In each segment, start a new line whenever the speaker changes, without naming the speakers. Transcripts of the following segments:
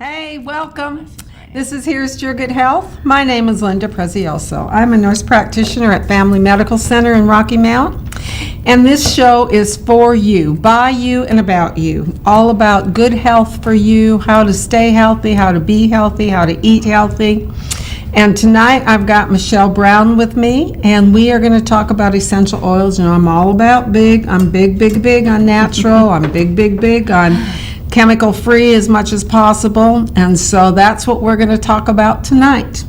Hey, welcome. This is Here's Your Good Health. My name is Linda Prezioso. I'm a nurse practitioner at Family Medical Center in Rocky Mount. And this show is for you, by you, and about you. All about good health for you, how to stay healthy, how to be healthy, how to eat healthy. And tonight I've got Michelle Brown with me, and we are going to talk about essential oils. You know, I'm all about I'm big on natural. I'm big on chemical free as much as possible, and so that's what we're going to talk about tonight.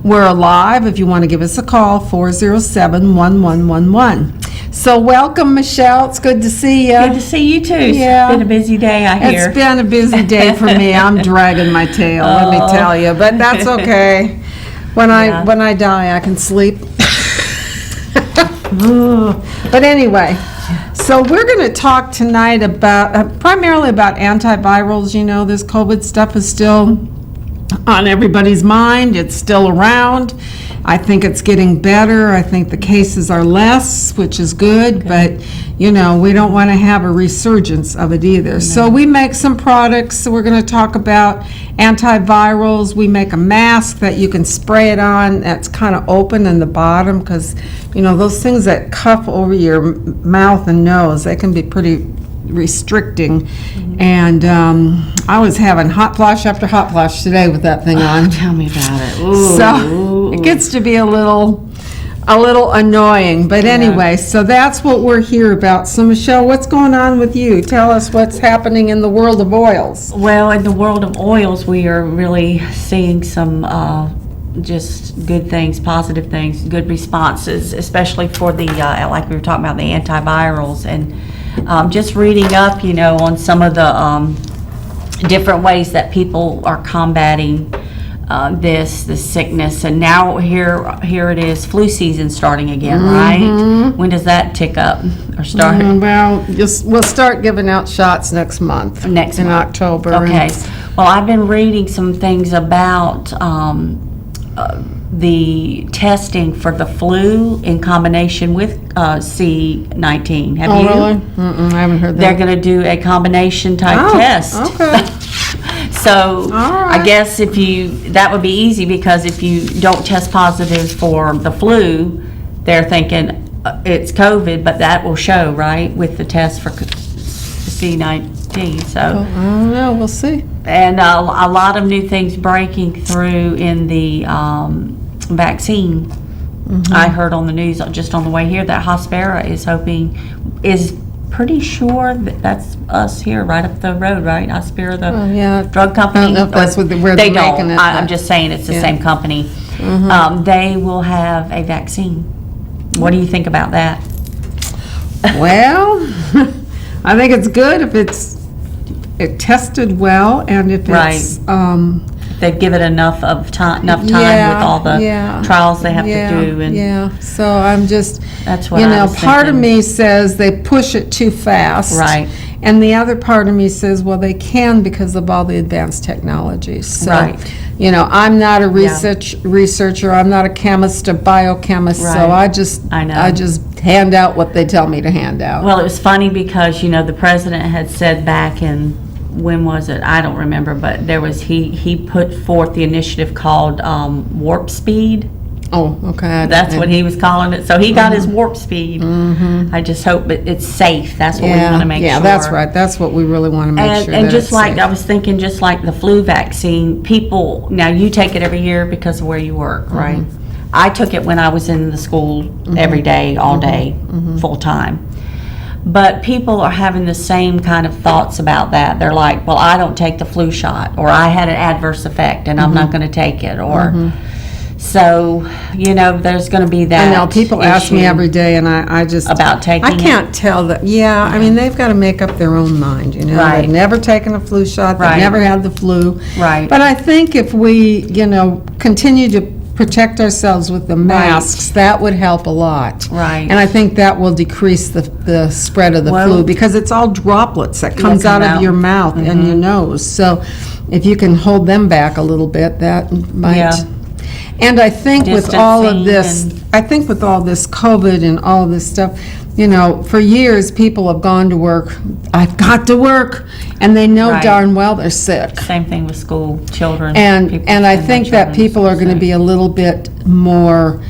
We're alive if you want to give us a call, 407-1111. So welcome, Michelle. It's good to see you.
Good to see you too.
Yeah.
It's been a busy day, I hear.
It's been a busy day for me. I'm dragging my tail, let me tell you, but that's okay. When I die, I can sleep. But anyway, so we're going to talk tonight about primarily about antivirals. You know, this COVID stuff is still on everybody's mind. It's still around. I think it's getting better. I think the cases are less, which is good, but you know, we don't want to have a resurgence of it either. No. So we make some products. So we're going to talk about antivirals. We make a mask that you can spray it on that's kind of open in the bottom, because you know, those things that cuff over your mouth and nose, they can be pretty restricting. Mm-hmm. And I was having hot flash after hot flash today with that thing on.
Tell me about it. Ooh.
So it gets to be a little annoying, but anyway, so that's what we're here about. So Michelle, what's going on with you? Tell us what's happening in the world of oils.
Well, in the world of oils, we are really seeing some just good things, positive things, good responses, especially for the like we were talking about, the antivirals, and just reading up, you know, on some of the different ways that people are combating this sickness. And now here it is, flu season starting again, right? When does that tick up or start?
Well, we'll start giving out shots next month. In October.
Okay. Well, I've been reading some things about the testing for the flu in combination with C19. Have you?
Really? I haven't heard that.
They're going to do a combination type test.
Okay.
So I guess that would be easy, because if you don't test positive for the flu, they're thinking it's COVID, but that will show, right, with the test for C19. So
I don't know. We'll see.
And a lot of new things breaking through in the vaccine. Mm-hmm. I heard on the news just on the way here that Hospira is pretty sure that's us here right up the road, right? Hospira, the drug company.
I don't know if that's where they're making it.
I'm just saying it's the same company. Mm-hmm. They will have a vaccine. What do you think about that?
Well, I think it's good if it tested well, and if it's
they give it enough time with all the trials they have to do. And
so I'm just,
that's what
part of me says they push it too fast,
right?
And the other part of me says, well, they can, because of all the advanced technologies. So, I'm not a researcher. I'm not a chemist, a biochemist. Right. So I just hand out what they tell me to hand out.
Well, it was funny because the president had said back in, when was it? I don't remember, but there was he put forth the initiative called Warp Speed.
Oh, okay.
That's what he was calling it. So he got his warp speed. Mm-hmm. I just hope it's safe. That's what we want to make sure.
Yeah, that's right. That's what we really want to make sure.
And just like I was thinking, just like the flu vaccine, people, now you take it every year because of where you work, right? Mm-hmm. I took it when I was in the school every day, all day, full time. But people are having the same kind of thoughts about that. They're like, well, I don't take the flu shot, or I had an adverse effect and I'm not going to take it, or So, there's going to be that.
I know, people ask me
issue
every day, and I just...
about taking
I can't tell that, I mean, they've got to make up their own mind,
Right.
They've never taken a flu shot, they've
Right.
never had the flu.
Right.
But I think if we, continue to protect ourselves with the masks, that would help a lot.
Right.
And I think that will decrease the spread of the
Well,
flu, because it's all droplets that comes
come
out of
out.
your mouth and your nose. So if you can hold them back a little bit, that might...
Yeah.
And I think with all of
Distancing
this, I think with all this COVID and all this stuff, for years, people have gone to work, I've got to work, and they know
Right.
darn well they're sick.
Same thing with school children.
And
People
I
send their
think that
children
people are going to
sick.
be a little bit more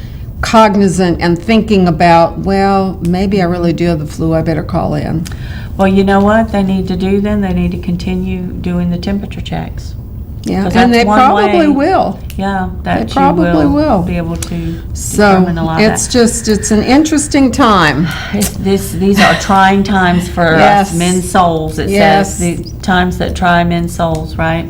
cognizant and thinking about, well, maybe I really do have the flu, I better call in.
Well, you know what they need to do then? They need to continue doing the temperature checks.
Yeah,
'Cause
and
that's
they
one
probably
way.
will.
Yeah, that
They probably
you
will.
be able to
So
determine a lot of
it's
that.
just, it's an interesting time.
These are trying times for
Yes.
us men's souls. It
Yes.
says the times that try men's souls, right?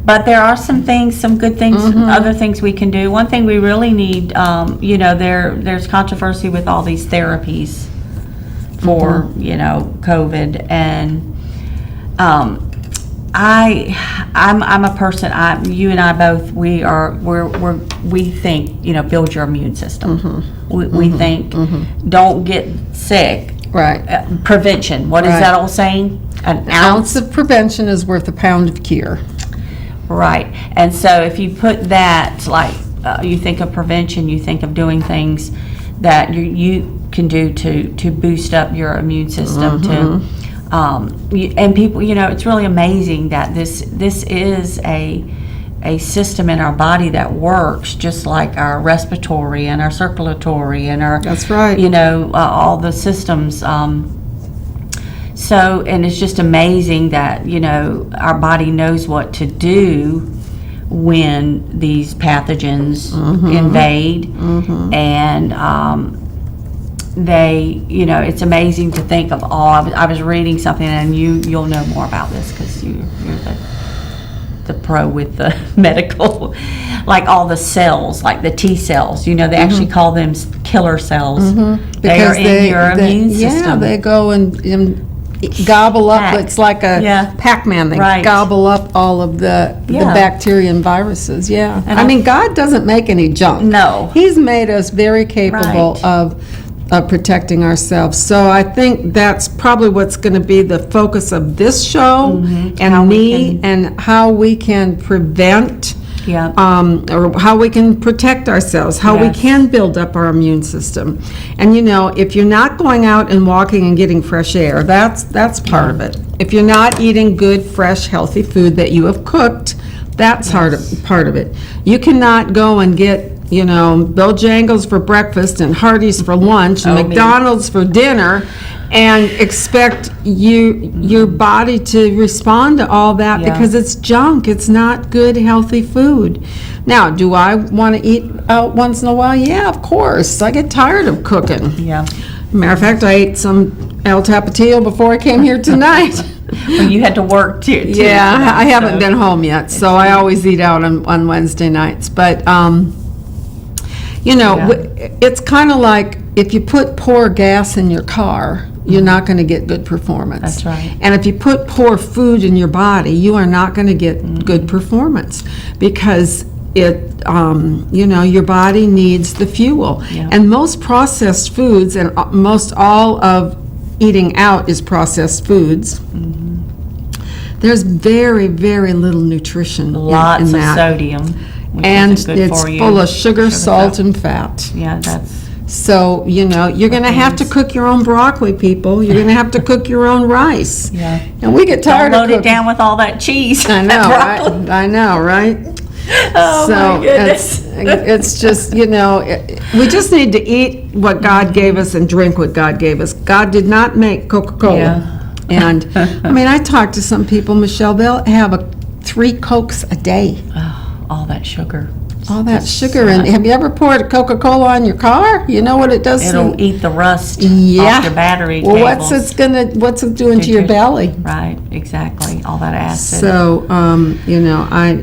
But there are some things, some good things,
Mm-hmm.
other things we can do. One thing we really need, there's controversy with all these therapies for,
Mm-hmm.
COVID, and I'm a person. You and I both. We think. Build your immune system.
Mm-hmm.
We think. Don't get sick.
Right.
Prevention. What is
Right.
that old saying? An
Ounce of prevention is worth a pound of cure.
Right. And so if you put that, like, you think of prevention, you think of doing things that you can do to boost up your immune system. And people, it's really amazing that this is a system in our body that works just like our respiratory and our circulatory and our...
That's right.
all the systems. So, and it's just amazing that, our body knows what to do when these pathogens invade. And it's amazing to think of all. I was reading something, and you'll know more about this because you're the pro with the medical, like all the cells, like the T cells. They actually call them killer cells. They are in your immune system.
Yeah, they go and gobble up.
Pack.
It's like a
Yeah.
Pac-Man. They
Right.
gobble up all of the
Yeah.
bacteria and viruses. Yeah.
And
I mean, God doesn't make any junk.
No.
He's made us very capable
Right.
of protecting ourselves. So I think that's probably what's going to be the focus of this show and
How we
me, and how we can prevent
Yeah.
or how we can protect ourselves, how we
Yes.
can build up our immune system. And if you're not going out and walking and getting fresh air, that's part of it. If you're not eating good, fresh, healthy food that you have cooked, that's part of it. You cannot go and get Bojangles for breakfast and Hardee's for lunch and
Oh, me.
McDonald's for dinner and expect your body to respond to all that,
Yeah.
because it's junk. It's not good, healthy food. Now, do I want to eat out once in a while? Yeah, of course. I get tired of cooking.
Yeah.
Matter of fact, I ate some El Tapatio before I came here tonight.
Well, you had to work too.
Yeah, I haven't
so-
been home yet, so I always eat out on Wednesday nights. But,
Yeah.
it's kind of like if you put poor gas in your car, you're not going to get good performance.
That's right.
And if you put poor food in your body, you are not going to get good performance, because your body needs the fuel.
Yeah.
And most processed foods, and most all of eating out is processed foods. There's very, very little nutrition
Lots
in
of
that.
sodium. which
And
isn't good
it's
for you.
full of sugar, salt,
salt.
and fat.
Yeah, that's...
So, you're going to have to cook your own broccoli, people. You're going to have to cook your own rice.
Yeah.
And we get
Don't
tired of
load
cooking.
it down with all that cheese.
I know,
Broccoli.
right? I know, right?
Oh, my goodness.
It's just, we just need to eat what God gave us and drink what God gave us. God did not make Coca-Cola.
Yeah.
And, I talk to some people, Michelle, they'll have 3 Cokes a day.
Oh, all that sugar.
All that sugar. And have you ever poured Coca-Cola on your car? You know what it does?
It'll eat the rust
Yeah.
off your battery
Well,
cables.
what's it doing to your belly?
Right, exactly. All that acid.
So,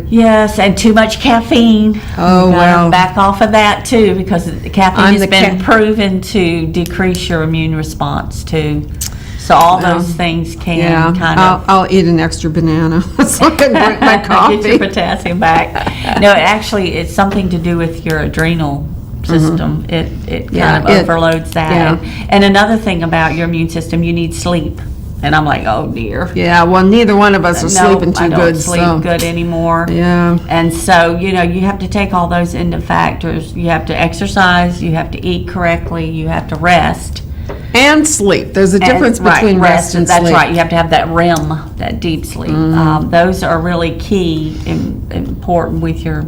Yes, and too much caffeine.
Oh,
You gotta
well.
back off of that too, because caffeine
I'm
has
the
been proven to decrease your immune response too. So all those things can
yeah,
kind of
I'll eat an extra banana so I can drink my coffee.
get your potassium back. No, actually, it's something to do with your adrenal system. It kind of overloads that.
yeah.
And another thing about your immune system, you need sleep. And I'm like, oh dear.
Yeah, well, neither one of us are sleeping too
I don't
good.
sleep good anymore.
Yeah.
And so, you have to take all those into factors. You have to exercise, you have to eat correctly, you have to rest.
And sleep. There's a difference between rest and
that's
sleep.
right. You have to have that REM, that deep sleep. Those are really key and important with your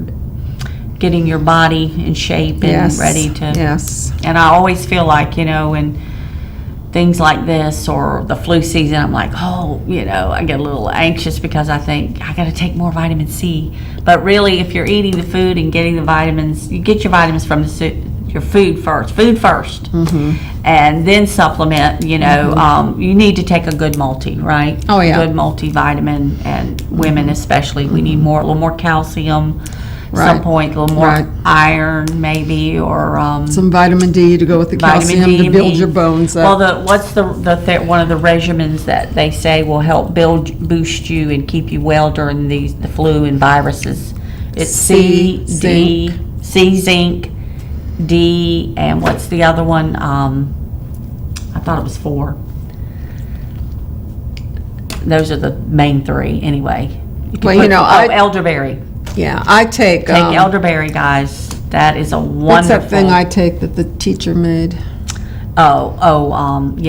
getting your body in shape and ready to.
Yes.
And I always feel like, when things like this or the flu season, I'm like, I get a little anxious because I think I got to take more vitamin C. But really, if you're eating the food and getting the vitamins, you get your vitamins from your food first, and then supplement. You need to take a good multi, right?
Oh, yeah.
Good multivitamin, and women especially, we need a little more calcium.
Right.
Some point, a little more iron, maybe, or
some vitamin D to go with the calcium to build your bones up.
Well, what's one of the regimens that they say will help boost you and keep you well during the flu and viruses? It's C, zinc, D, and what's the other one? I thought it was 4. Those are the main 3, anyway. Elderberry.
Yeah, I take
elderberry, guys. That is a wonderful.
What's that thing I take that the teacher made?
Airborne.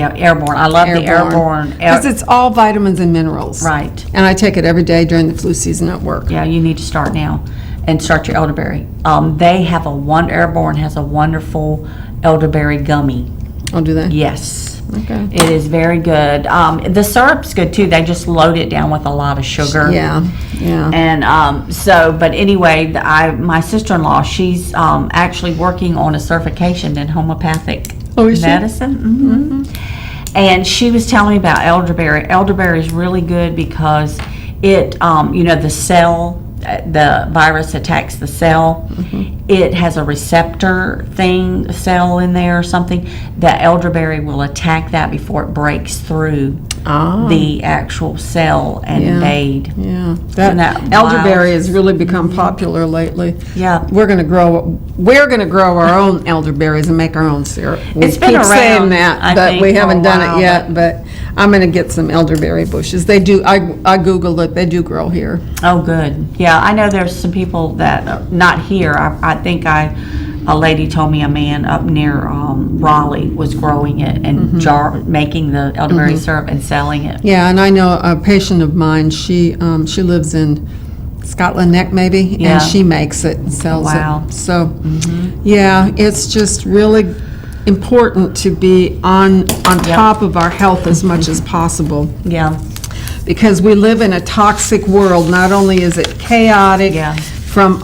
I love the Airborne.
Because it's all vitamins and minerals.
Right.
And I take it every day during the flu season at work.
Yeah, you need to start now and start your elderberry. They have Airborne has a wonderful elderberry gummy.
Oh, do they?
Yes.
Okay.
It is very good. The syrup's good too. They just load it down with a lot of sugar.
Yeah.
And but anyway, my sister-in-law, she's actually working on a certification in homeopathic medicine. Mm-hmm. And she was telling me about elderberry. Elderberry is really good because it, the cell, the virus attacks the cell. It has a receptor cell in there or something. The elderberry will attack that before it breaks through the actual cell and invade.
Yeah, that elderberry has really become popular lately.
Yeah,
we're gonna grow our own elderberries and make our own syrup.
It's been around,
saying that, but we haven't done it yet. But I'm gonna get some elderberry bushes. They do. I googled it. They do grow here.
Oh, good. Yeah, I know there's some people that not here. I think a lady told me a man up near Raleigh was growing it and making the elderberry syrup and selling it.
Yeah, and I know a patient of mine. She lives in Scotland Neck, maybe, and she makes it and sells it. So, yeah, it's just really important to be on top of our health as much as possible.
Yeah.
Because we live in a toxic world. Not only is it chaotic from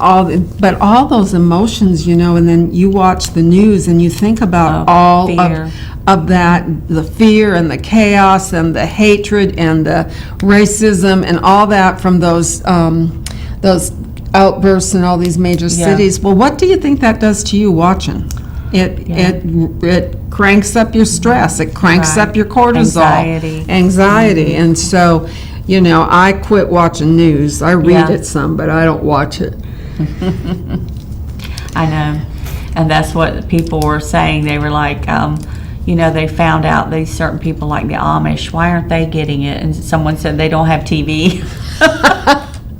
but all those emotions, and then you watch the news and you think about all of that, the fear and the chaos and the hatred and the racism and all that from those outbursts in all these major cities. Well, what do you think that does to you watching? It cranks up your stress. It cranks up your cortisol. Anxiety. And so, I quit watching news. I read it some, but I don't watch it.
I know. And that's what people were saying. They were like, they found out these certain people like the Amish, why aren't they getting it? And someone said they don't have TV.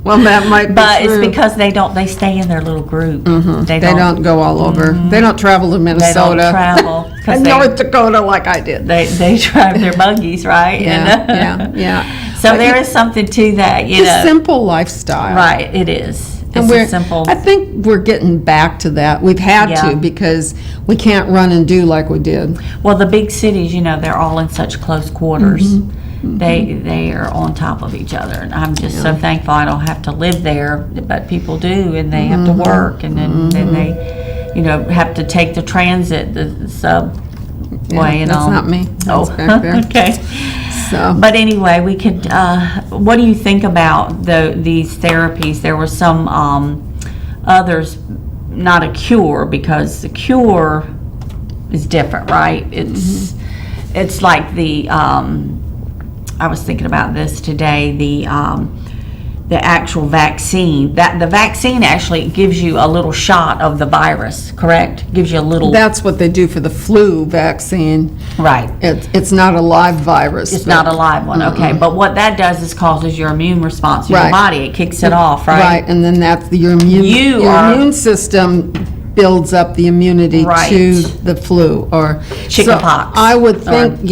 Well, that might be
but
true.
It's because they stay in their little group.
They don't go all over. They don't travel to Minnesota.
They don't travel.
And North Dakota like I did.
They drive their buggies, right?
Yeah.
So there is something to that,
It's a simple lifestyle.
Right, it is.
And
It's simple.
I think we're getting back to that. We've had to because we can't run and do like we did.
Well, the big cities, they're all in such close quarters. they are on top of each other, and I'm just so thankful I don't have to live there, but people do, and they have to work, and then they, you know, have to take the transit, the subway, and all.
That's not me. That's back there.
Okay.
So.
But anyway, we could. What do you think about these therapies? There were some others, not a cure, because the cure is different, right? It's like the. I was thinking about this today. The actual vaccine. That the vaccine actually gives you a little shot of the virus, correct? Gives you a little.
That's what they do for the flu vaccine.
Right.
It's not a live virus.
It's not a live one, okay. But what that does is causes your immune response in your body. It kicks it off, right?
Right, and then that's your immune system builds up the immunity to the flu or
chickenpox.
So I would think,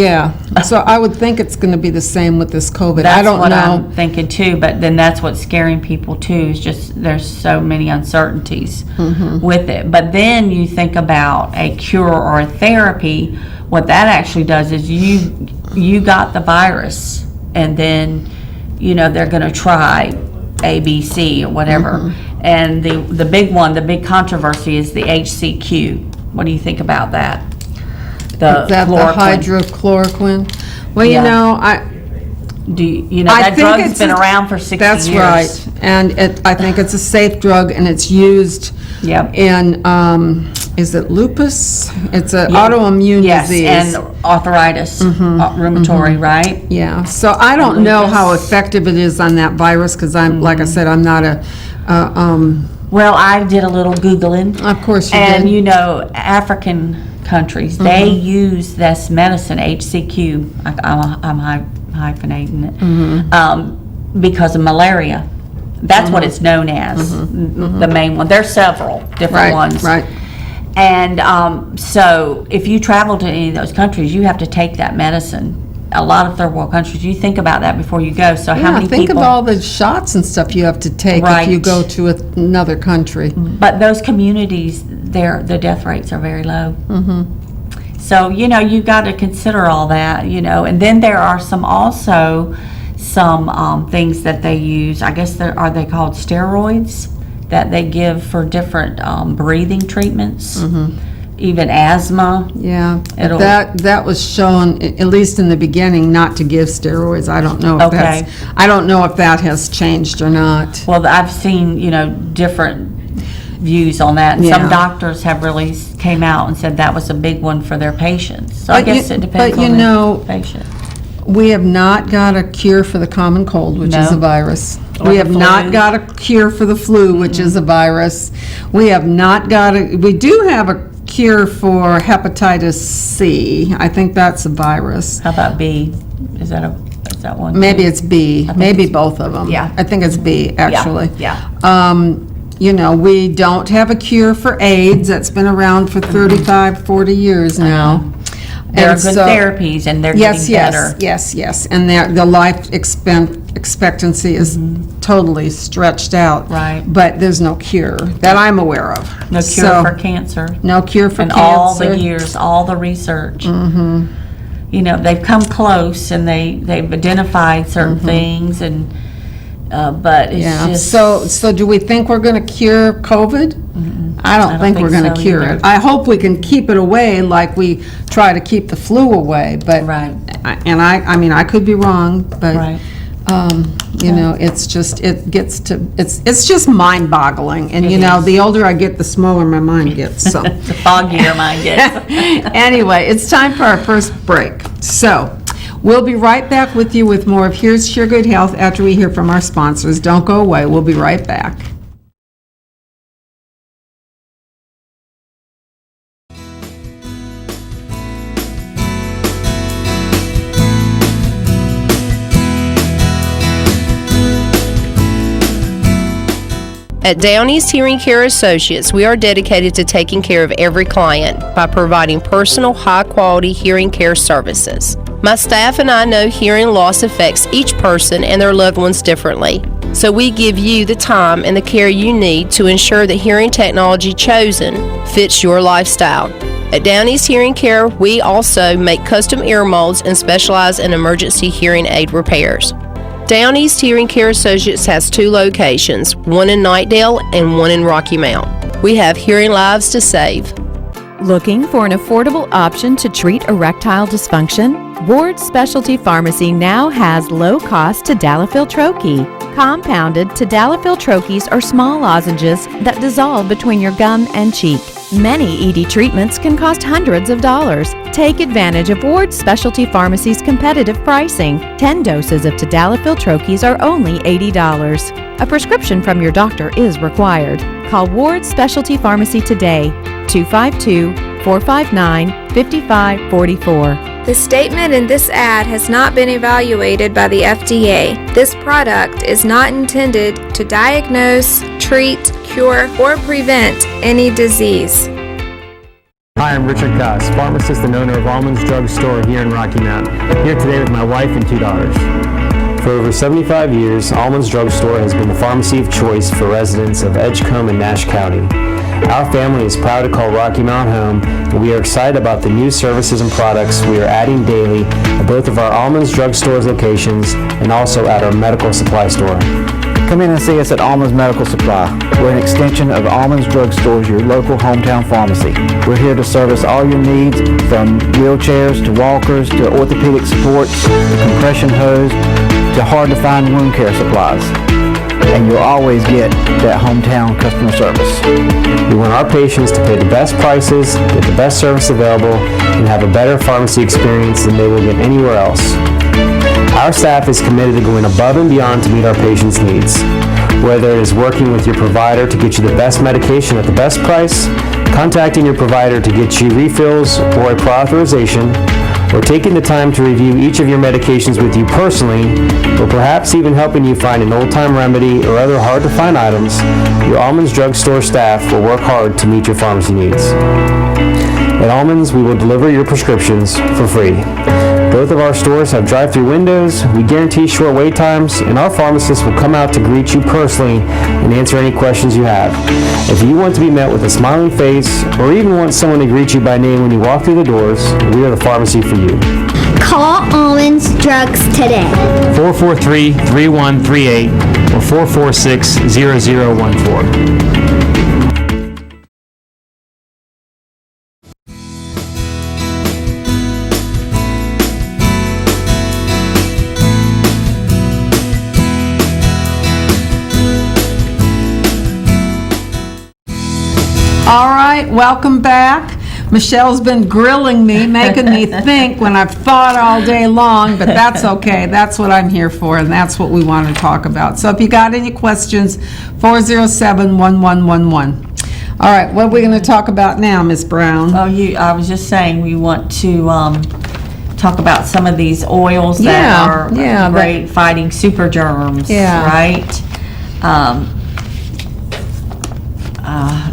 So I would think it's going to be the same with this COVID.
That's
I don't
what
know.
I'm thinking too. But then that's what's scaring people too. Is just there's so many uncertainties with it. But then you think about a cure or a therapy. What that actually does is you got the virus, and then you know they're going to try A, B, C, or whatever. And the big one, the big controversy is the HCQ. What do you think about that?
Is that the hydrochloroquine? Well, you know,
that drug's been around for 60 years.
That's right, and I think it's a safe drug, and it's used in, is it lupus? It's an autoimmune disease.
Yes, and arthritis, rheumatoid, right?
Yeah, so I don't know how effective it is on that virus, because I'm, like I said, I'm not a,
well, I did a little Googling.
Of course you did.
And you know, African countries, they use this medicine, HCQ, I'm hyphenating it, because of malaria. That's what it's known as, the main one. There's several different ones. Right. And so if you travel to any of those countries, you have to take that medicine. A lot of third world countries, you think about that before you go. So how many
think
people?
Of all the shots and stuff you have to take if you go to another country.
But those communities, the death rates are very low. So, you know, you've got to consider all that, you know. And then there are some things that they use. I guess are they called steroids that they give for different breathing treatments, even asthma. Yeah, that was shown, at least in the beginning, not to give steroids. I don't know if I don't know if that has changed or not. Well, I've seen, you know, different views on that, and some doctors have really came out and said that was a big one for their patients. So I guess it depends on the patient.
We have not got a cure for the common cold, which is a virus. We have not got a cure for the flu, which is a virus. We have not got we do have a cure for hepatitis C. I think that's a virus.
How about B? Is that one?
Maybe it's B. Maybe both of them.
Yeah.
I think it's B, actually.
Yeah.
You know, we don't have a cure for AIDS. That's been around for 35, 40 years now.
There are good therapies, and they're getting better.
Yes. And the life expectancy is totally stretched out.
Right.
But there's no cure that I'm aware of.
No cure for cancer.
No cure for cancer.
And all the years, all the research. You know, they've come close, and they've identified certain things, and but it's just...
So do we think we're going to cure COVID? I don't think we're going to cure it. I hope we can keep it away like we try to keep the flu away, but I mean I could be wrong, but you know, it's just it's just mind-boggling, and you know, the older I get, the smaller my mind gets. So
the foggier mine gets.
Anyway, it's time for our first break. So we'll be right back with you with more of Here's Your Good Health after we hear from our sponsors. Don't go away. We'll be right back.
At Down East Hearing Care Associates, we are dedicated to taking care of every client by providing personal, high-quality hearing care services. My staff and I know hearing loss affects each person and their loved ones differently, so we give you the time and the care you need to ensure the hearing technology chosen fits your lifestyle. At Down East Hearing Care, we also make custom ear molds and specialize in emergency hearing aid repairs. Down East Hearing Care Associates has 2 locations, one in Knightdale and one in Rocky Mount. We have hearing lives to save.
Looking for an affordable option to treat erectile dysfunction? Ward's Specialty Pharmacy now has low-cost Tadalafil Troche. Compounded Tadalafil Troches are small lozenges that dissolve between your gum and cheek. Many ED treatments can cost hundreds of dollars. Take advantage of Ward's Specialty Pharmacy's competitive pricing. 10 doses of Tadalafil Troches are only $80. A prescription from your doctor is required. Call Ward's Specialty Pharmacy today, 252-459-5544.
The statement in this ad has not been evaluated by the FDA. This product is not intended to diagnose, treat, cure, or prevent any disease.
Hi, I'm Richard Koss, pharmacist and owner of Almonds Drug Store here in Rocky Mount. Here today with my wife and 2 daughters. For over 75 years, Almonds Drug Store has been the pharmacy of choice for residents of Edgecombe and Nash County. Our family is proud to call Rocky Mount home, and we are excited about the new services and products we are adding daily at both of our Almonds Drug Store's locations and also at our medical supply store.
Come in and see us at Almonds Medical Supply. We're an extension of Almonds Drug Stores, your local hometown pharmacy. We're here to service all your needs, from wheelchairs to walkers to orthopedic supports, to compression hose, to hard-to-find wound care supplies. And you'll always get that hometown customer service.
We want our patients to pay the best prices, get the best service available, and have a better pharmacy experience than they will get anywhere else. Our staff is committed to going above and beyond to meet our patients' needs. Whether it is working with your provider to get you the best medication at the best price, contacting your provider to get you refills or a prior authorization, or taking the time to review each of your medications with you personally, or perhaps even helping you find an old-time remedy or other hard-to-find items, your Almonds Drug Store staff will work hard to meet your pharmacy needs. At Almonds, we will deliver your prescriptions for free. Both of our stores have drive-through windows, we guarantee short wait times, and our pharmacists will come out to greet you personally and answer any questions you have. If you want to be met with a smiling face, or even want someone to greet you by name when you walk through the doors, we are the pharmacy for you.
Call Almonds Drugs today.
443-3138 or 446-0014.
All right, welcome back. Michelle's been grilling me, making me think when I've thought all day long, but that's okay. That's what I'm here for, and that's what we want to talk about. So if you got any questions, 407-1111. All right, what are we going to talk about now, Ms. Brown?
Oh, I was just saying, we want to talk about some of these oils that are great fighting super germs, right?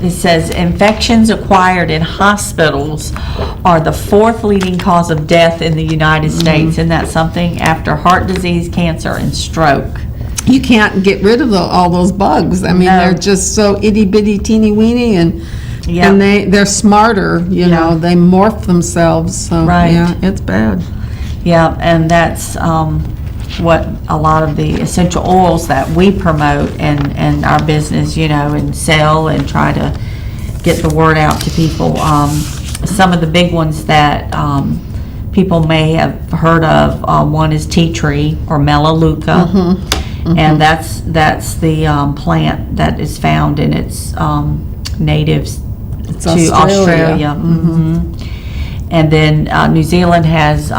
It says infections acquired in hospitals are the 4th leading cause of death in the United States. Isn't that something? After heart disease, cancer, and stroke.
You can't get rid of all those bugs. I mean, they're just so itty-bitty, teeny-weeny, and they're smarter, you know. They morph themselves. So, yeah, it's bad.
Yeah, and that's what a lot of the essential oils that we promote and our business, you know, and sell and try to get the word out to people. Some of the big ones that people may have heard of, one is tea tree or melaleuca, and that's the plant that is found in its natives to Australia. And then New Zealand has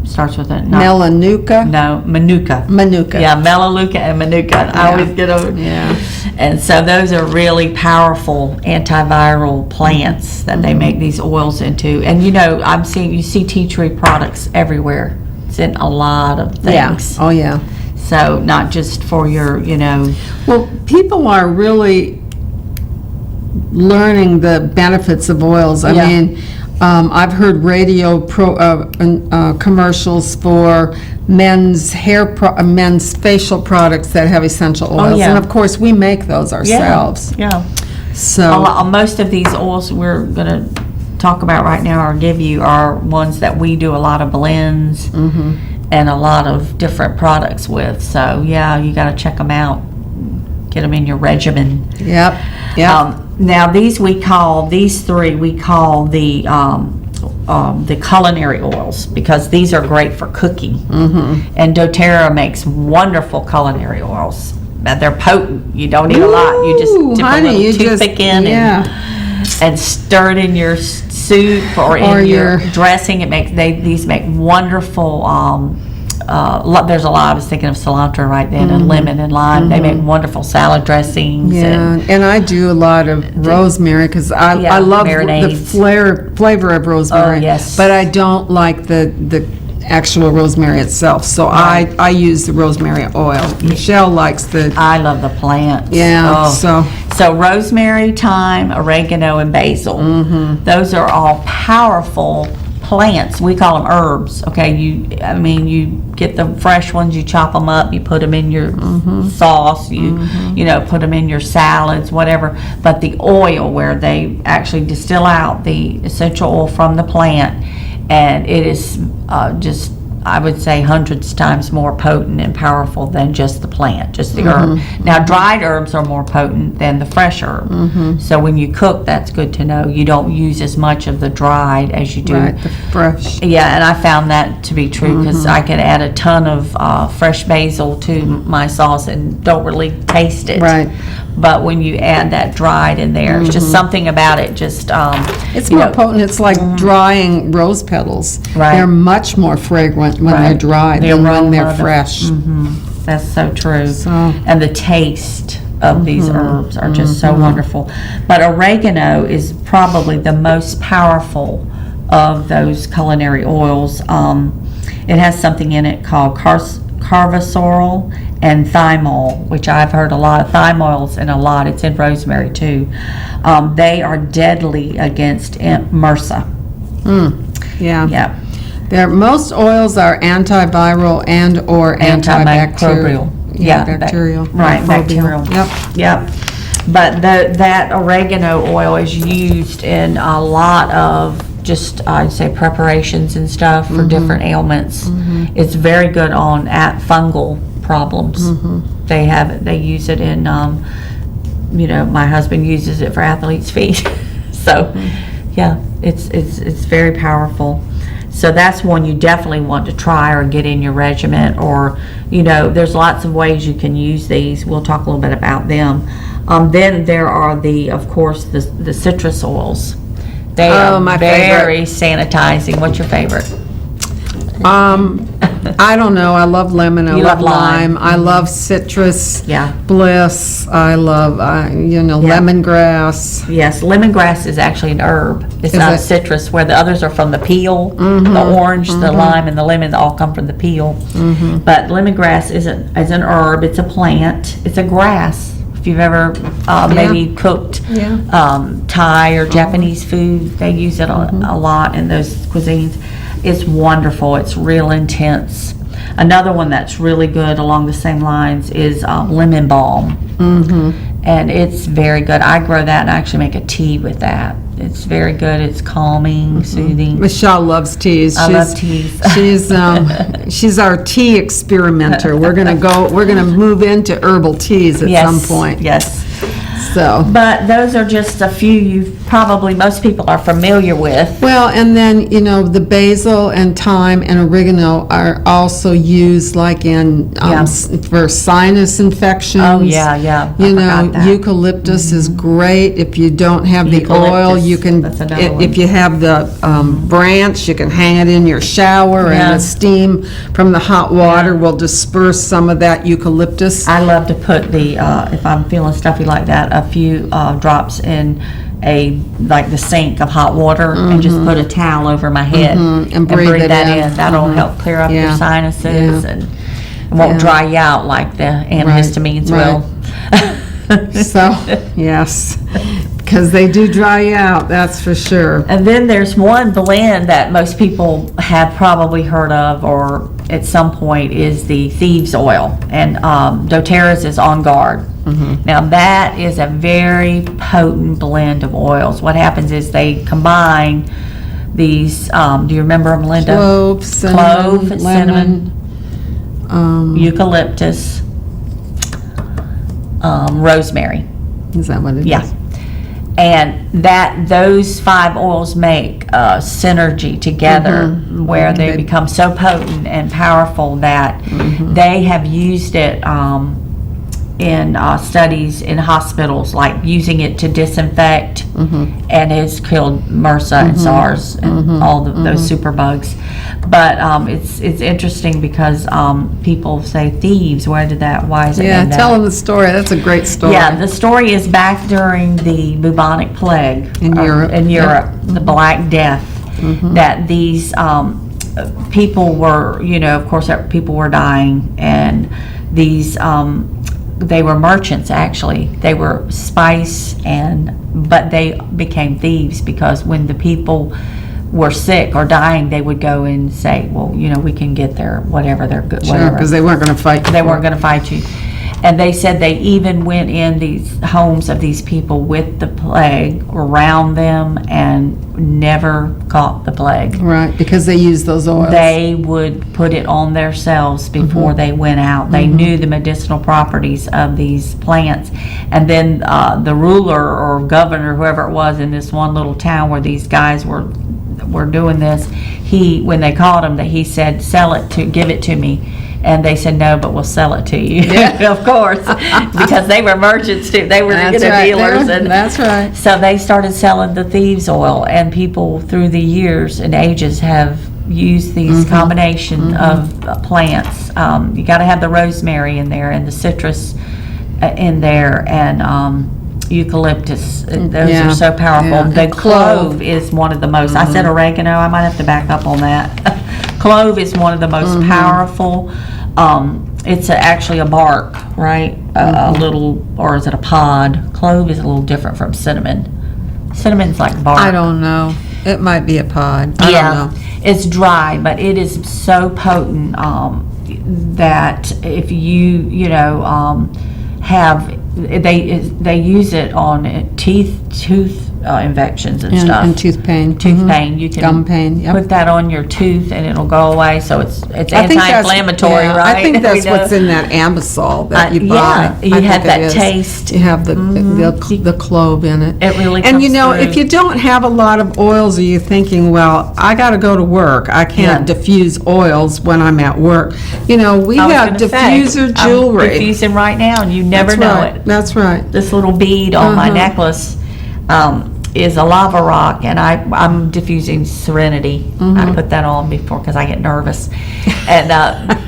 starts with a
Melaleuca?
No, manuka.
Manuka.
Yeah, melaleuca and manuka. I always get over.
Yeah.
And so those are really powerful antiviral plants that they make these oils into. And you know, you see tea tree products everywhere. It's in a lot of things.
Yeah. Oh yeah.
So not just for your, you know.
Well, people are really learning the benefits of oils. I mean, I've heard radio commercials for men's men's facial products that have essential oils, and of course we make those ourselves.
Yeah.
So,
Most of these oils we're going to talk about right now or give you are ones that we do a lot of blends and a lot of different products with. So, yeah, you got to check them out. Get them in your regimen.
yep.
Now, these three we call the culinary oils, because these are great for cooking. And doTERRA makes wonderful culinary oils. They're potent. You don't need a lot. You just dip a little toothpick in and stir it in your soup or in your dressing. These make wonderful. There's a lot. I was thinking of cilantro right then, and lemon and lime. They make wonderful salad dressings.
Yeah, and I do a lot of rosemary because I love the flavor of rosemary.
Oh, yes.
But I don't like the actual rosemary itself, so I use the rosemary oil. Michelle likes the.
I love the plant.
Yeah.
So rosemary, thyme, oregano, and basil. Those are all powerful plants. We call them herbs. Okay, you get the fresh ones, you chop them up, you put them in your sauce, you put them in your salads, whatever. But the oil, where they actually distill out the essential oil from the plant, and it is just, I would say, hundreds times more potent and powerful than just the plant, just the herb. Now, dried herbs are more potent than the fresh herb. So when you cook, that's good to know. You don't use as much of the dried as you do
the fresh.
Yeah, and I found that to be true, because I can add a ton of fresh basil to my sauce and don't really taste it.
Right.
But when you add that dried in there, it's just something about it. Just
it's more potent. It's like drying rose petals.
Right.
They're much more fragrant when they're dry than when they're fresh.
That's so true.
So.
And the taste of these herbs are just so wonderful. But oregano is probably the most powerful of those culinary oils. It has something in it called carvasol and thymol, which I've heard a lot of. Thymol's in a lot. It's in rosemary too. They are deadly against MRSA.
Yeah.
Yeah.
Most oils are antiviral and or antibacterial. Bacterial.
Right, bacterial. Yep. But that oregano oil is used in a lot of just, I'd say, preparations and stuff for different ailments. It's very good on fungal problems. They use it in, my husband uses it for athlete's feet. So, yeah, it's very powerful. So that's one you definitely want to try or get in your regimen, or, there's lots of ways you can use these. We'll talk a little bit about them. Then there are of course, the citrus oils. They are
my
very sanitizing. What's your favorite?
I don't know. I love lemon. I love lime. I love citrus.
Yeah.
Bliss. I love, lemongrass.
Yes, lemongrass is actually an herb. It's not citrus, where the others are from the peel. The orange, the lime, and the lemon all come from the peel. But lemongrass is an herb. It's a plant. It's a grass. If you've ever maybe cooked Thai or Japanese food, they use it a lot in those cuisines. It's wonderful. It's real intense. Another one that's really good along the same lines is lemon balm. And it's very good. I grow that and I actually make a tea with that. It's very good. It's calming, soothing.
Michelle loves teas.
I love teas.
She's our tea experimenter. We're gonna move into herbal teas at some point.
Yes.
So.
But those are just a few most people are familiar with.
Well, and then, the basil and thyme and oregano are also used like in, for sinus infections.
Oh, yeah.
Eucalyptus is great. If you don't have the oil, you can, if you have the branch, you can hang it in your shower, and the steam from the hot water will disperse some of that eucalyptus.
I love to put if I'm feeling stuffy like that, a few drops in the sink of hot water, and just put a towel over my head and breathe that in. That'll help clear up your sinuses and it won't dry you out like the antihistamines will.
So, yes, because they do dry you out, that's for sure.
And then there's one blend that most people have probably heard of, at some point is the thieves oil, and doTERRA's is On Guard. Now that is a very potent blend of oils. What happens is they combine these, do you remember them, Linda?
Clove, cinnamon,
cinnamon, eucalyptus, rosemary.
Is that what it is?
Yeah. And those 5 oils make synergy together, where they become so potent and powerful that they have used it in studies in hospitals, like using it to disinfect, and it's killed MRSA and SARS and all those superbugs. But it's interesting because people say thieves. Why is it
Yeah,
named that?
tell them the story. That's a great story.
Yeah, the story is back during the bubonic plague
In Europe.
the Black Death, that these people were, of course, people were dying, and these they were merchants, actually. They were spice, but they became thieves because when the people were sick or dying, they would go and say, well, we can get their whatever, they're good,
Sure,
whatever.
because they weren't going to fight.
They weren't going to fight you. And they said they even went in these homes of these people with the plague, around them, and never caught the plague.
Right, because they use those oils.
They would put it on themselves before they went out. They knew the medicinal properties of these plants. And then the ruler or governor, whoever it was in this one little town where these guys were doing this, when they caught him, that he said, give it to me. And they said, no, but we'll sell it to you. Of course, because they were merchants too. They were dealers.
That's right.
So they started selling the thieves oil, and people through the years and ages have used these combination of plants. You got to have the rosemary in there and the citrus in there, and eucalyptus. Those are so powerful.
Yeah.
The clove is one of the most. I said oregano. I might have to back up on that. Clove is one of the most powerful. It's actually a bark, right? A little, or is it a pod? Clove is a little different from cinnamon. Cinnamon's like bark.
I don't know. It might be a pod. I don't know.
It's dry, but it is so potent that if you have, they use it on tooth infections and stuff.
And tooth pain.
Tooth pain. You can
Gum pain, yep.
put that on your tooth and it'll go away. So it's
I think that's-
anti-inflammatory,
yeah,
right?
I think that's
We know.
what's in that Ambisol that you buy.
Yeah, you
I
have
think it
that
is.
taste.
You have the clove in it.
It really
And
comes through.
if you don't have a lot of oils, are you thinking, well, I got to go to work. I can't diffuse oils when I'm at work. We
I was
have
gonna say,
diffuser jewelry.
I'm diffusing right now, and you never know
right.
it.
That's right.
This little bead on my necklace is a lava rock, and I'm diffusing Serenity. I put that on before because I get nervous, and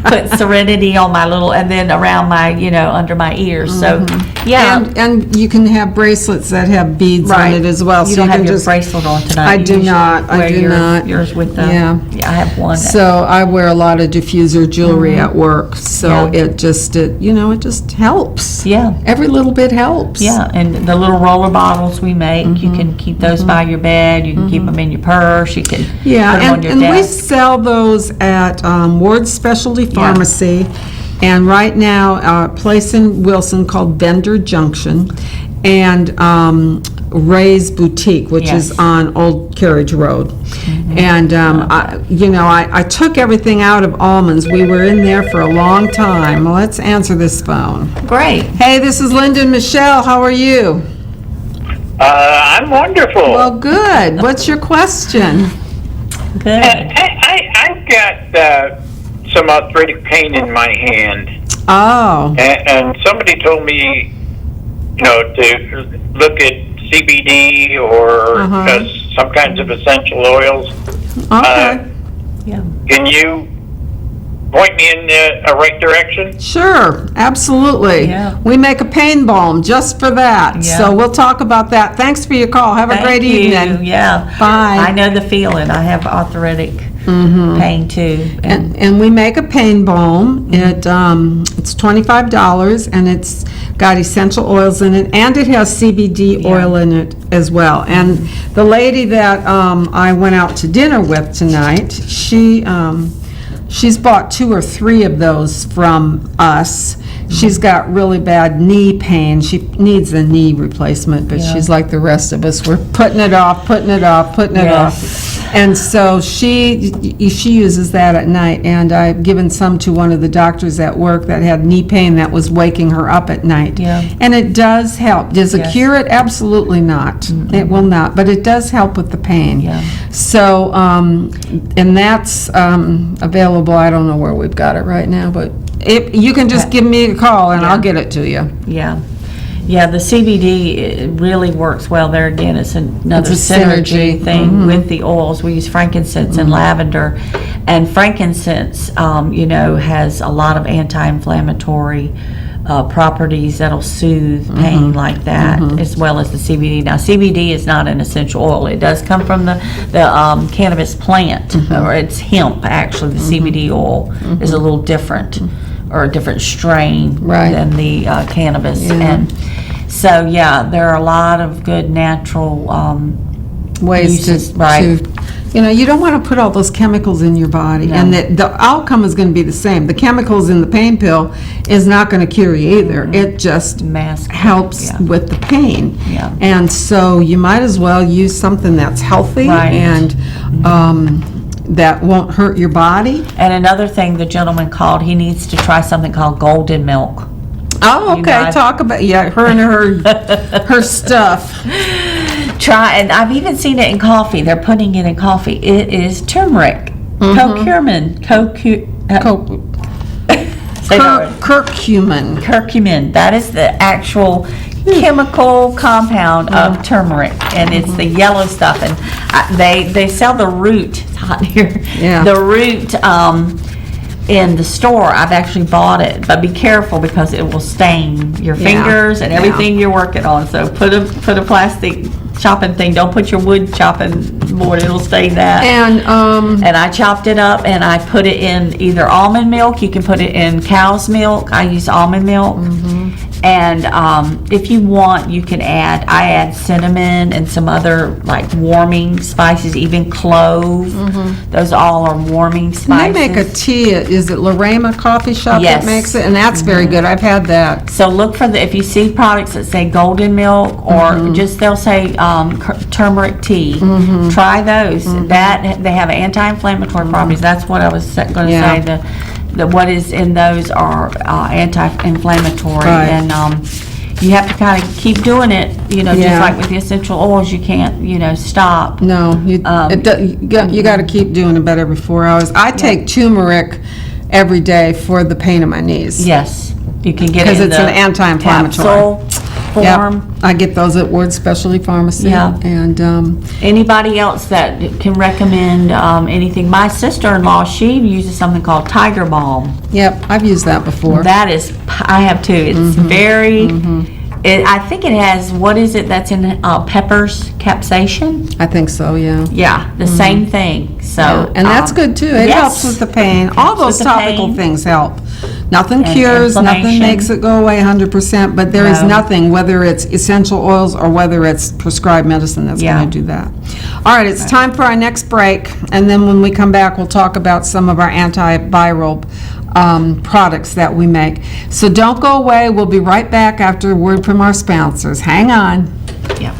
put Serenity on my little, and then around my, under my ears. So, yeah.
And you can have bracelets that have beads on it as well.
You
so
don't have
can
your
just,
bracelet on tonight.
I
You
do
usually
not. I
wear
do not.
Yours with the.
Yeah.
I have one.
So I wear a lot of diffuser jewelry at work. So
Yeah.
it just helps.
Yeah.
Every little bit helps.
Yeah, and the little roller bottles we make, you can keep those by your bed. You can keep them in your purse. You can put them on your
and we
desk.
sell those at Ward's Specialty Pharmacy, and right now, a place in Wilson called Bender Junction, and Ray's Boutique, which is
Yes.
on Old Carriage Road. And I took everything out of Almonds. We were in there for a long time. Well, let's answer this phone.
Great.
Hey, this is Linda and Michelle. How are you?
I'm wonderful.
Well, good. What's your question?
Good.
I've got some arthritic pain in my hand,
Oh,
and somebody told me, to look at CBD or some kinds of essential oils.
okay.
Yeah.
Can you point me in a right direction?
Sure, absolutely.
Yeah.
We make a pain balm just for that.
Yeah.
So we'll talk about that. Thanks for your call. Have a
Thank
great
you.
evening.
Yeah.
Bye.
I know the feeling. I have arthritic pain too.
And we make a pain balm. It's $25, and it's got essential oils in it, and it has CBD oil in it as well. And the lady that I went out to dinner with tonight, she she's bought 2 or 3 of those from us. She's got really bad knee pain. She needs a knee replacement, but she's like the rest of us. We're putting it off. And so she uses that at night, and I've given some to one of the doctors at work that had knee pain that was waking her up at night.
Yeah.
And it does help. Does it cure it? Absolutely not. It will not, but it does help with the pain.
Yeah.
So, and that's available. I don't know where we've got it right now, but you can just give me a call and I'll get it to you.
Yeah. Yeah, the CBD, it really works well. There again, it's another
It's a
synergy
synergy.
thing with the oils. We use frankincense and lavender. And frankincense, has a lot of anti-inflammatory properties that'll soothe pain like that, as well as the CBD. Now, CBD is not an essential oil. It does come from the cannabis plant, or it's hemp, actually. The CBD oil is a little different, or a different strain than the cannabis. And so, there are a lot of good natural
ways
uses,
to you don't want to put all those chemicals in your body, and the outcome is going to be the same. The chemicals in the pain pill is not going to cure you either. It just helps with the pain. And so you might as well use something that's healthy and that won't hurt your body.
And another thing the gentleman called, he needs to try something called golden milk.
Oh, okay. Talk about her and her stuff.
Try, and I've even seen it in coffee. They're putting it in coffee. It is turmeric, curcumin, curcumin. That is the actual chemical compound of turmeric, and it's the yellow stuff. And they sell the root. It's hot here. The root. In the store. I've actually bought it, but be careful because it will stain your fingers and everything you're working on. So put a plastic chopping thing. Don't put your wood chopping board; it'll stain that. And I chopped it up and I put it in either almond milk. You can put it in cow's milk. I use almond milk. And if you want, you can add. I add cinnamon and some other like warming spices, even clove. Those all are warming spices.
They make a tea. Is it Lorema Coffee Shop that makes it? And that's very good. I've had that.
So look for if you see products that say golden milk or just they'll say turmeric tea. Try those. That they have anti-inflammatory properties. That's what I was going to say. What is in those are anti-inflammatory, and you have to kind of keep doing it. Just like with the essential oils, you can't stop.
No, you got to keep doing it about every 4 hours. I take turmeric every day for the pain in my knees.
Yes, you can get it
because it's an anti-inflammatory
capsule form.
I get those at Ward Specialty Pharmacy. And
anybody else that can recommend anything? My sister-in-law, she uses something called Tiger Balm.
Yep, I've used that before.
That is, I have too. It's very. I think it has, what is it that's in peppers? Capsaicin?
I think so, yeah.
Yeah, the same thing. So,
and that's good too. It helps with the pain. All those topical things help. Nothing cures, nothing makes it go away 100%, but there is nothing, whether it's essential oils or whether it's prescribed medicine, that's going to do that. All right, it's time for our next break, and then when we come back, we'll talk about some of our antiviral products that we make. So don't go away. We'll be right back after a word from our sponsors. Hang on.
Yeah.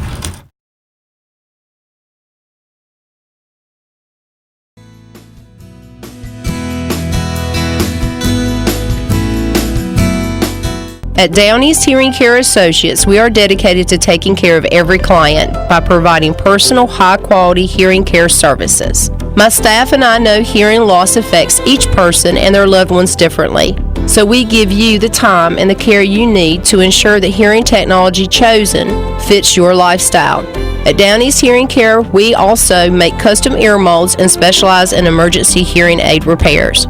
At Down East Hearing Care Associates, we are dedicated to taking care of every client by providing personal, high-quality hearing care services. My staff and I know hearing loss affects each person and their loved ones differently, so we give you the time and the care you need to ensure the hearing technology chosen fits your lifestyle. At Down East Hearing Care, we also make custom ear molds and specialize in emergency hearing aid repairs.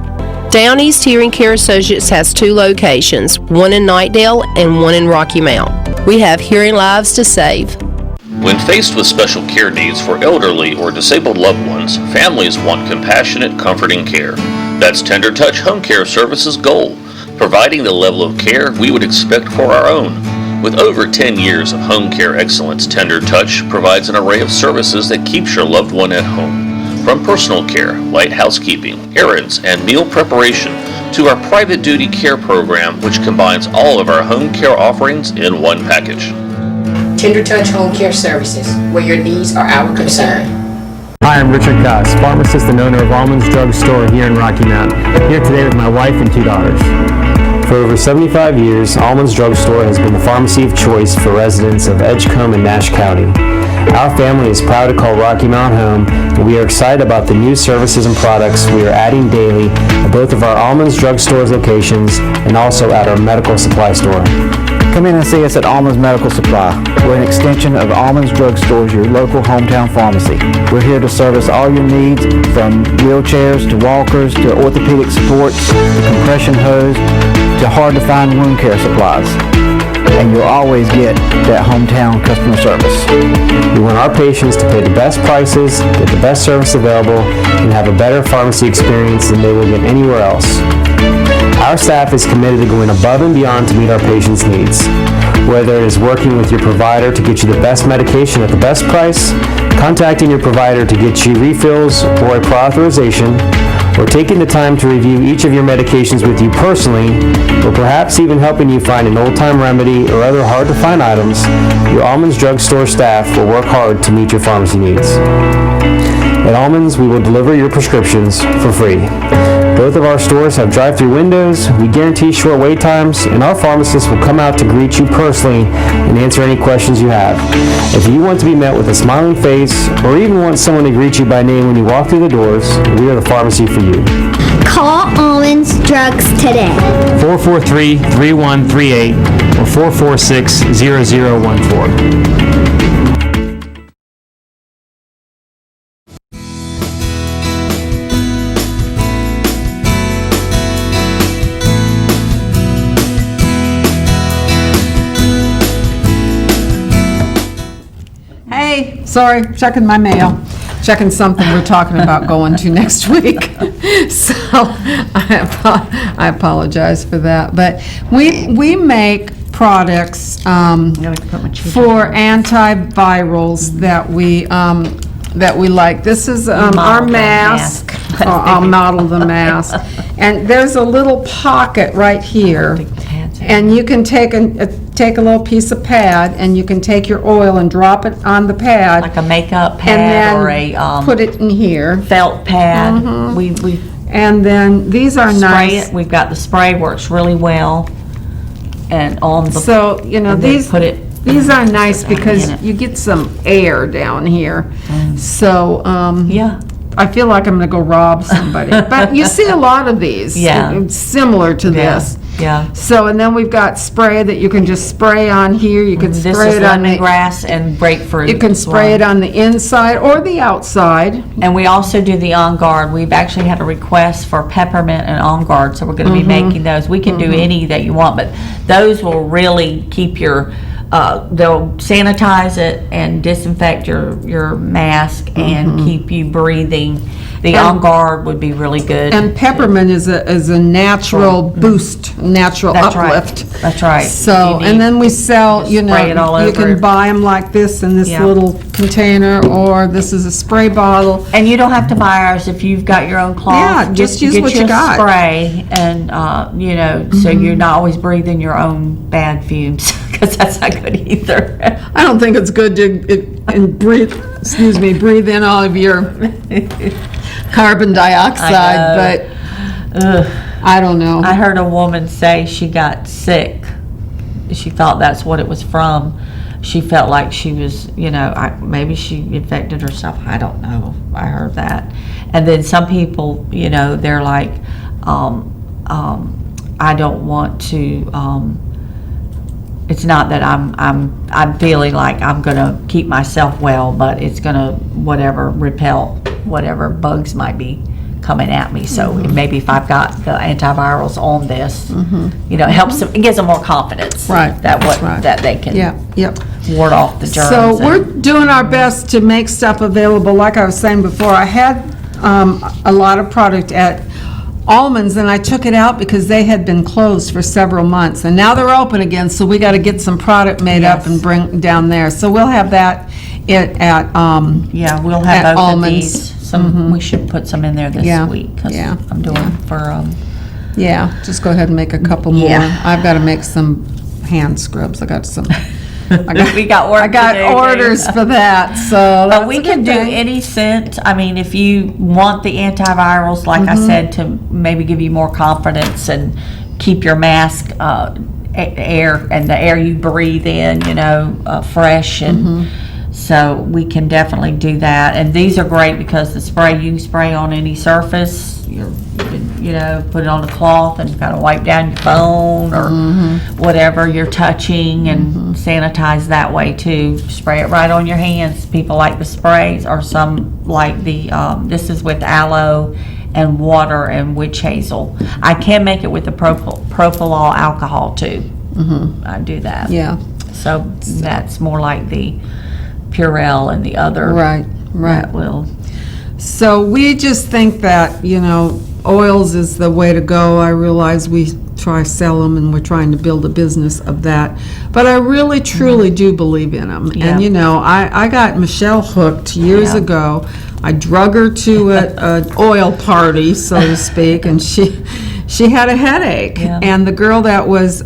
Down East Hearing Care Associates has 2 locations, one in Knightdale and one in Rocky Mount. We have hearing lives to save.
When faced with special care needs for elderly or disabled loved ones, families want compassionate, comforting care. That's Tender Touch Home Care Services' goal, providing the level of care we would expect for our own. With over 10 years of home care excellence, Tender Touch provides an array of services that keeps your loved one at home. From personal care, light housekeeping, errands, and meal preparation, to our private duty care program, which combines all of our home care offerings in one package.
Tender Touch Home Care Services, where your needs are our concern.
Hi, I'm Richard Goss, pharmacist and owner of Almonds Drug Store here in Rocky Mount. Here today with my wife and 2 daughters. For over 75 years, Almonds Drug Store has been the pharmacy of choice for residents of Edgecombe and Nash County. Our family is proud to call Rocky Mount home, and we are excited about the new services and products we are adding daily at both of our Almonds Drug Store's locations and also at our medical supply store.
Come in and see us at Almonds Medical Supply. We're an extension of Almonds Drug Stores, your local hometown pharmacy. We're here to service all your needs, from wheelchairs to walkers to orthopedic supports to compression hose to hard-to-find wound care supplies. And you'll always get that hometown customer service.
We want our patients to pay the best prices, get the best service available, and have a better pharmacy experience than they will get anywhere else. Our staff is committed to going above and beyond to meet our patients' needs. Whether it is working with your provider to get you the best medication at the best price, contacting your provider to get you refills or a prior authorization, or taking the time to review each of your medications with you personally, or perhaps even helping you find an old-time remedy or other hard-to-find items, your Almonds Drug Store staff will work hard to meet your pharmacy needs. At Almonds, we will deliver your prescriptions for free. Both of our stores have drive-through windows, we guarantee short wait times, and our pharmacists will come out to greet you personally and answer any questions you have. If you want to be met with a smiling face, or even want someone to greet you by name when you walk through the doors, we are the pharmacy for you.
Call Almonds Drugs today.
443-3138 or 446-0014.
Sorry, checking my mail, checking something we're talking about going to next week. So I apologize for that. But we make products for antivirals that we like. This is our mask. I'll model the mask. And there's a little pocket right here. And you can take a little piece of pad, and you can take your oil and drop it on the pad.
Like a makeup pad or a
put it in here.
Felt pad. We
and then these are
spray
nice.
it. We've got the spray, works really well. And on the
so you know these these are nice because you get some air down here. So
yeah.
I feel like I'm going to go rob somebody. But you see a lot of these.
Yeah.
Similar to this.
Yeah.
So, and then we've got spray that you can just spray on here. You can spray
This is
it on
lemongrass and grapefruit.
You can spray it on the inside or the outside.
And we also do the On Guard. We've actually had a request for peppermint and On Guard, so we're going to be making those. We can do any that you want, but those will really keep your they'll sanitize it and disinfect your mask and keep you breathing. The On Guard would be really good.
And peppermint is a natural boost, natural uplift.
Right. That's right.
So, and then we sell, you
spray it all
you
over.
can buy them like this in this little container, or this is a spray bottle.
And you don't have to buy ours if you've got your own cloth.
Yeah, just use what you got.
Spray, and so you're not always breathing your own bad fumes, because that's not good either.
I don't think it's good to breathe in all of your carbon dioxide, but I don't know.
I heard a woman say she got sick. She thought that's what it was from. She felt like she was, maybe she infected herself. I don't know. I heard that. And then some people, they're like, I don't want to. It's not that I'm feeling like I'm gonna keep myself well, but it's gonna repel whatever bugs might be coming at me. So maybe if I've got the antivirals on this, it helps them. It gives them more confidence,
Right.
that they can
Yep.
ward off the germs.
So we're doing our best to make stuff available. Like I was saying before, I had a lot of product at Almonds, and I took it out because they had been closed for several months, and now they're open again, so we got to get some product made up and bring down there. So we'll have that we'll have
both
Almonds.
of these. some, we should put some in there this
Yeah,
week, because
yeah,
I'm doing for,
Yeah, just go ahead and make a couple more.
Yeah.
I've got to make some hand scrubs. I got some.
we got work
I got
to do, too.
orders for that, so.
But
that's
we
a
can
good
do
thing.
any scent. I mean, if you want the antivirals, like I said, to maybe give you more confidence and keep your mask air and the air you breathe in, fresh, and so we can definitely do that. And these are great because the spray, you can spray on any surface. You can, put it on a cloth and kind of wipe down your phone or whatever you're touching, and sanitize that way too. Spray it right on your hands. People like the sprays, or some like the, this is with aloe and water and witch hazel. I can make it with the propylol alcohol too. I do that.
Yeah.
So that's more like the Purell and the other.
Right.
That will.
So we just think that, oils is the way to go. I realize we try sell them and we're trying to build a business of that. But I really, truly do believe in them.
Yeah.
And, I got Michelle hooked years ago. I drug her to an oil party, so to speak, and she had a headache.
Yeah.
And the girl that was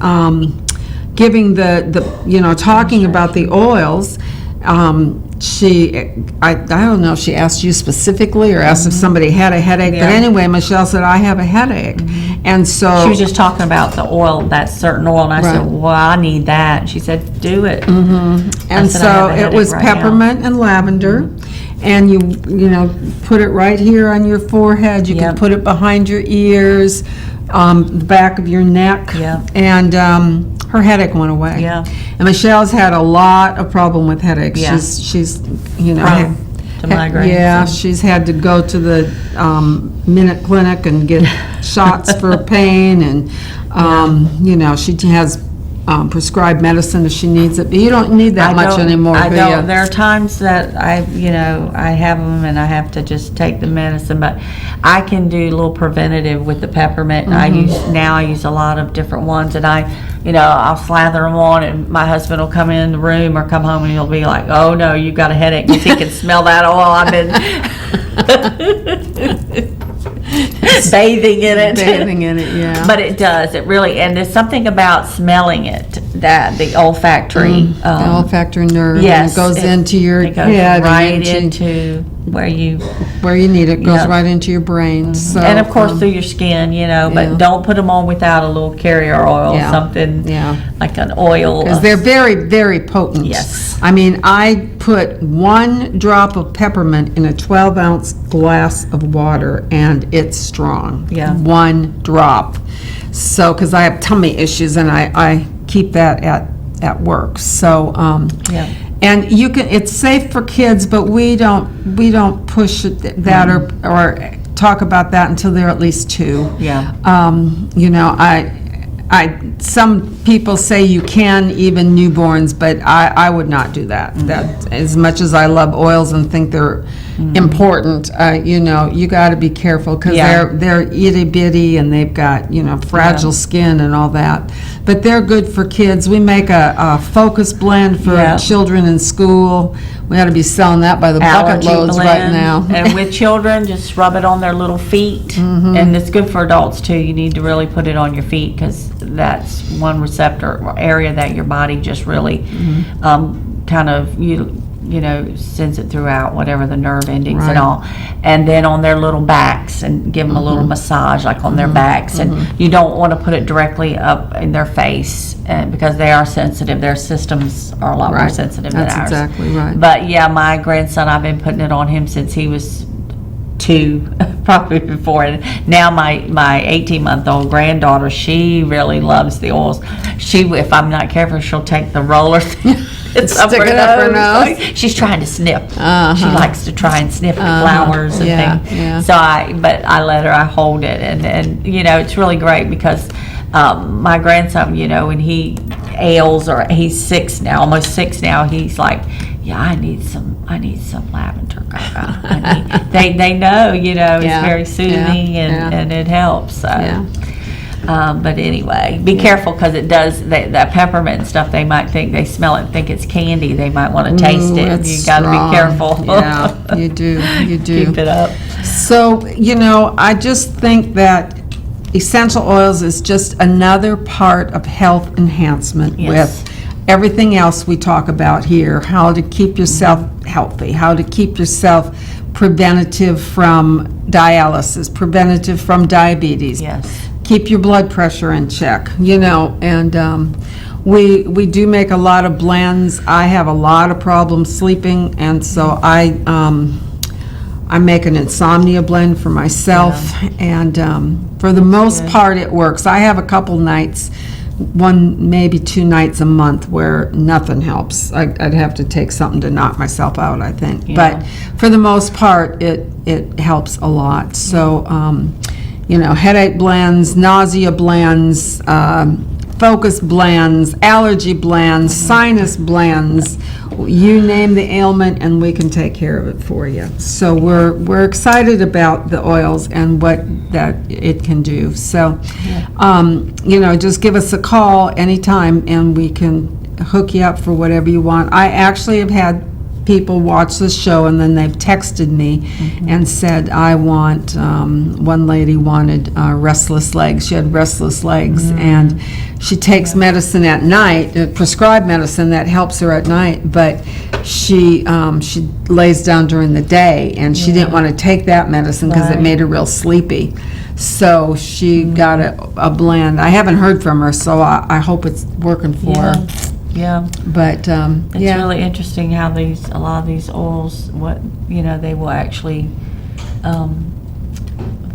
giving talking about the oils, I don't know if she asked you specifically or asked if somebody had a headache, but anyway, Michelle said, I have a headache. And so
She was just talking about the oil, that certain oil, and I said,
Right.
well, I need that. And she said, do it.
and
said, "I
so
have a
it
headache
was
right now."
peppermint and lavender, and you put it right here on your forehead. You can
Yep.
put it behind your ears, the back of your neck,
Yep.
and her headache went away.
Yeah.
And Michelle's had a lot of problem with headaches.
Yeah.
She's
Prone to migraines.
Yeah,
and-
she's had to go to the Minute Clinic and get shots for pain, and she has prescribed medicine if she needs it, but you don't need that much anymore,
I
do
don't.
you?
There are times that I have them and I have to just take the medicine, but I can do a little preventative with the peppermint. And I use a lot of different ones, and I'll slather them on, and my husband will come in the room or come home and he'll be like, "Oh no, you've got a headache," because he can smell that oil. I've been bathing in it.
Bathing in it, yeah.
But it does. It really, and there's something about smelling it, that the olfactory.
The olfactory nerve.
Yes,
and it goes into your
it goes
head,
right
and
into where you
need it. Goes
Yep.
right into your brain. So,
and of course through your skin, but
yeah.
don't put them on without a little carrier oil,
Yeah.
something
Yeah.
like an oil.
because they're very, very potent.
Yes.
I mean, I put 1 drop of peppermint in a 12-ounce glass of water, and it's strong.
Yeah.
1 drop. So, because I have tummy issues, and I keep that at work. So,
Yeah.
and it's safe for kids, but we don't push that or talk about that until they're at least 2.
Yeah.
Some people say you can, even newborns, but I would not do that. That, as much as I love oils and think they're important, you got to be careful, because
Yeah.
they're itty bitty and they've got fragile skin and all that. But they're good for kids. We make a focus blend for
Yeah.
children in school. We ought to be selling that by the bucket
Allergy
loads right
blend.
now.
And with children, just rub it on their little feet. And it's good for adults too. You need to really put it on your feet, because that's one receptor or area that your body just really kind of sends it throughout, whatever the nerve endings
Right.
and all. And then on their little backs, and give them a little massage like on their backs. And you don't want to put it directly up in their face, because they are sensitive. Their systems are a lot more
Right.
sensitive
That's
than ours.
exactly right.
But yeah, my grandson, I've been putting it on him since he was 2, probably before. And now my 18-month-old granddaughter, she really loves the oils. If I'm not careful, she'll take the roller
Stick it up her nose.
She's trying to snip.
Uh-huh.
She likes to try and sniff the flowers and
Yeah,
things.
yeah.
So I let her. I hold it, and it's really great, because my grandson, when he ails, or he's 6 now, almost 6 now, he's like, yeah, I need some lavender. They know, it's
Yeah,
very soothing,
yeah,
and it helps. So.
Yeah.
But anyway, be careful, because it does, that peppermint and stuff, they might think, they smell it and think it's candy. They might want to taste it.
It's
You got to
strong.
be careful.
Yeah, you do, you do.
Keep it up.
So, I just think that essential oils is just another part of health enhancement
Yes.
with everything else we talk about here, how to keep yourself healthy, how to keep yourself preventative from dialysis, preventative from diabetes.
Yes.
Keep your blood pressure in check, and we do make a lot of blends. I have a lot of problems sleeping, and so I make an insomnia blend for myself, and for the most part it works. I have a couple nights, one, maybe 2 nights a month where nothing helps. I'd have to take something to knock myself out, I think.
Yeah.
But for the most part, it helps a lot. So, headache blends, nausea blends, focus blends, allergy blends, sinus blends, you name the ailment and we can take care of it for you. So we're excited about the oils and what that it can do. So, just give us a call anytime and we can hook you up for whatever you want. I actually have had people watch the show and then they've texted me and said, I want, one lady wanted restless legs. She had restless legs and she takes medicine at night, prescribed medicine that helps her at night, but she lays down during the day and she didn't want to take that medicine because it made her real sleepy. So she got a blend. I haven't heard from her, so I hope it's working for her.
Yeah.
But,
It's really interesting how a lot of these oils, they will actually,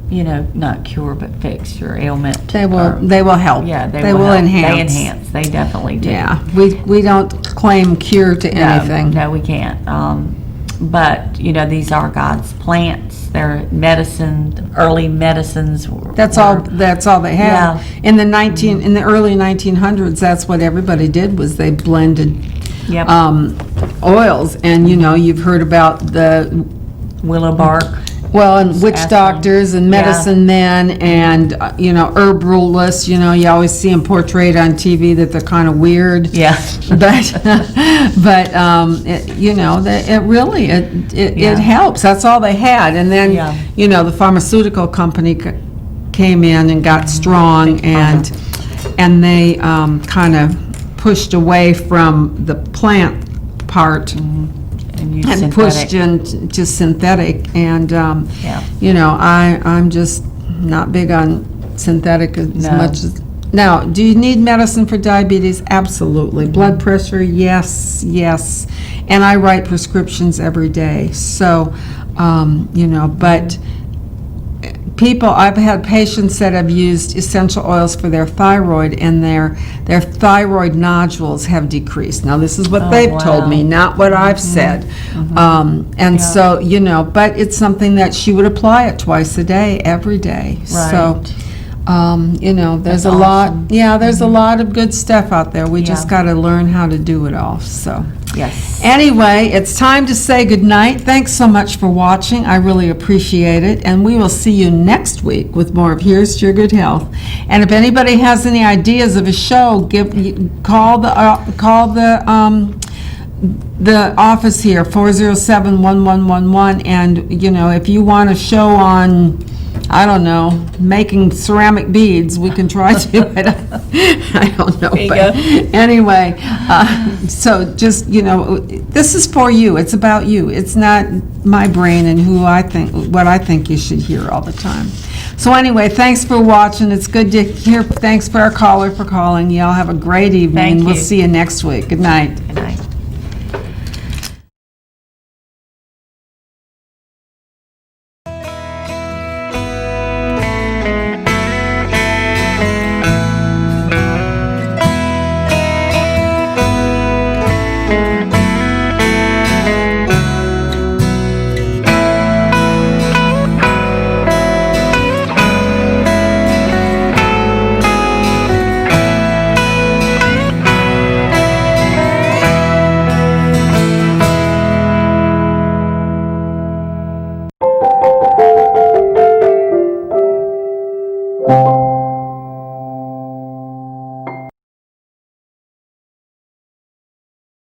not cure, but fix your ailment.
They will help.
Yeah, they
will
help.
enhance.
They enhance. They definitely do.
Yeah, we don't claim cure to anything.
No, we can't. But, these are God's plants. They're medicine, early medicines.
That's all they had.
Yeah.
In the early 1900s, that's what everybody did, was they blended
Yep.
oils. And you've heard about the
Willow bark.
Well, and witch
Aspirin.
doctors and medicine men and, herballists, you always see them portrayed on TV that they're kind of weird.
Yeah.
But it helps. That's all they had. And then, the pharmaceutical company came in and got strong and they kind of pushed away from the plant part and pushed into synthetic, and I'm just not big on synthetic as much as. Now, do you need medicine for diabetes? Absolutely. Blood pressure? Yes, and I write prescriptions every day. So, but I've had patients that have used essential oils for their thyroid, and their thyroid nodules have decreased. Now, this is what they've told me, not what I've said. So, but it's something that she would apply it twice a day, every day.
Right.
So, there's
That's
a lot,
awesome.
there's a lot of good stuff out there. We just got to learn how to do it all, so.
Yes.
Anyway, it's time to say goodnight. Thanks so much for watching. I really appreciate it. And we will see you next week with more of Here's to Your Good Health. And if anybody has any ideas of a show, call the office here, 407-1111. And, if you want a show on, I don't know, making ceramic beads, we can try to. I don't know. But anyway, so just, this is for you. It's about you. It's not my brain and what I think you should hear all the time. So anyway, thanks for watching. It's good to hear. Thanks for our caller for calling. Y'all have a great evening.
Thank you.
We'll see you next week. Good night.